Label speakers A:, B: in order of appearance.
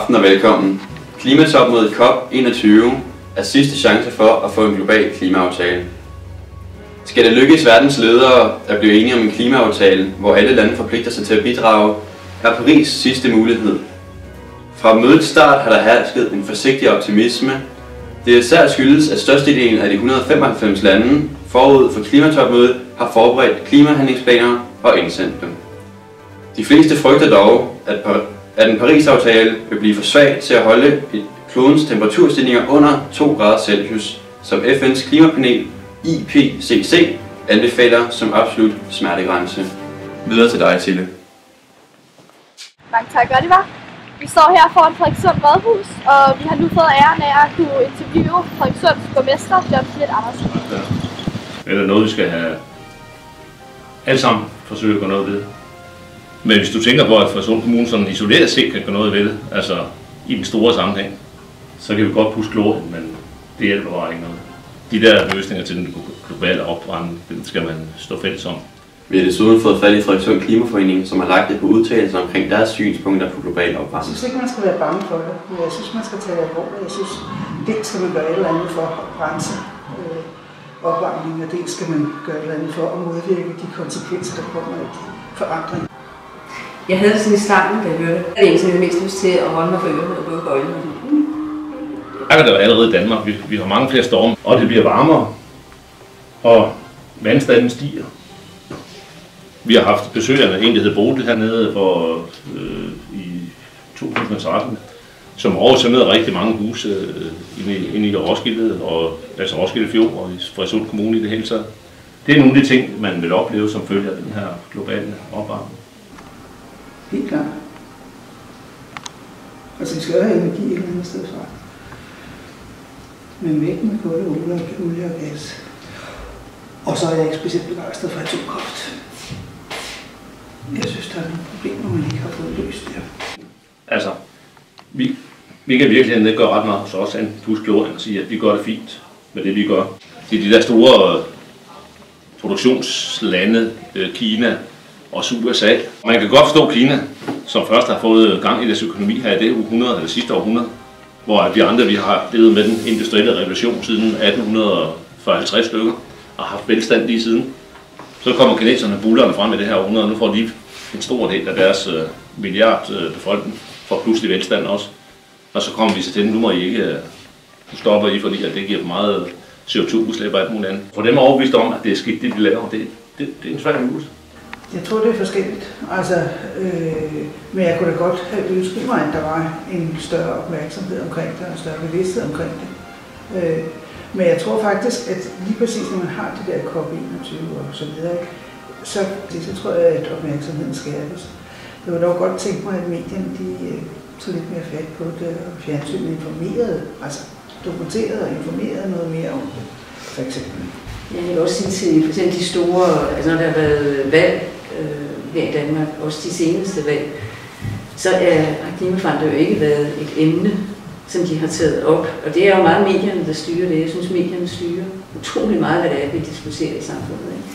A: aften og velkommen. Klimatopmødet COP21 er sidste chance for at få en global klimaaftale. Skal det lykkes verdens ledere at blive enige om en klimaaftale, hvor alle lande forpligter sig til at bidrage, er Paris sidste mulighed. Fra mødets start har der hersket en forsigtig optimisme. Det er især skyldes, at størstedelen af de 195 lande forud for klimatopmødet har forberedt klimahandlingsplaner og indsendt dem. De fleste frygter dog, at en Paris-aftale vil blive for svag til at holde klodens temperaturstigninger under 2 grader Celsius, som FN's klimapanel IPCC anbefaler som absolut smertegrænse. Videre til dig, Tille.
B: Mange tak, Oliver. Vi står her foran Frederikssund Rådhus, og vi har nu fået æren af at kunne interviewe Frederikssund's borgmester, John Flit Andersen.
C: Ja. Eller noget, vi skal have alle sammen forsøge at gøre noget ved. Men hvis du tænker på, at Frederikssund Kommune sådan isoleret set kan gøre noget ved det, altså i den store sammenhæng, så kan vi godt puske kloden, men det hjælper bare ikke noget. De der løsninger til den globale opvarmning, den skal man stå fælles om.
A: Vi har desuden fået fat i Frederikssund Klimaforening, som har lagt det på udtalelser omkring deres synspunkter på global opvarmning.
D: Jeg synes ikke, man skal være bange for det, men jeg synes, man skal tage det alvorligt. Jeg synes, dels skal man gøre et eller andet for at bremse opvarmningen, og dels skal man gøre et eller andet for at modvirke de konsekvenser, der kommer af de forandringer.
E: Jeg havde det sådan i starten, da jeg hørte det. Det er en, som jeg mest lyst til at holde mig for ørerne og lukke øjnene.
C: Der er allerede i Danmark. Vi har mange flere storme, og det bliver varmere, og vandstanden stiger. Vi har haft besøg af en, der hedder Bodil hernede i 2013, som oversvømmede rigtig mange huse inde i Roskilde, altså Roskilde Fjord og i Frederikssund Kommune i det hele taget. Det er nogle af de ting, man vil opleve som følge af den her globale opvarmning.
D: Helt klart. Altså vi skal jo have energi et eller andet sted fra. Men væk med kul, olie og gas. Og så er jeg ikke specielt begejstret for atomkraft. Jeg synes, der er nogle problemer, man ikke har fået løst der.
C: Altså, vi kan virkelig ikke gøre ret meget hos os, end huske kloden og sige, at vi gør det fint med det, vi gør. Det er de der store produktionslande, Kina og USA. Man kan godt forstå Kina, som først har fået gang i deres økonomi her i det århundrede, eller sidste århundrede, hvor vi andre vi har levet med den industrielle revolution siden 1850 stykker og haft velstand lige siden. Så kommer kineserne bullerne frem i det her århundrede, og nu får de en stor del af deres milliardbefolkning for pludselig velstand også. Og så kommer vi så til, nu må I ikke, nu stopper I, fordi at det giver for meget CO2-udslip og alt muligt andet. For dem er overbevist om, at det er skidt, det de laver, det er en svær øvelse.
D: Jeg tror, det er forskelligt. Altså, men jeg kunne da godt have ønsket mig, at der var en større opmærksomhed omkring det, og en større bevidsthed omkring det. Men jeg tror faktisk, at lige præcis når man har det der COP21 og så videre, så tror jeg, at opmærksomheden skærpes. Jeg vil dog godt tænke mig, at medierne tog lidt mere fat på det, og fjernsynet informerede, altså dokumenterede og informerede noget mere om det, for eksempel.
E: Jeg vil også sige til for eksempel de store, altså når der har været valg her i Danmark, også de seneste valg, så har klimaforandring jo ikke været et emne, som de har taget op. Og det er jo meget medierne, der styrer det. Jeg synes, medierne styrer utrolig meget, hvad det er, vi diskuterer i samfundet. Ikke?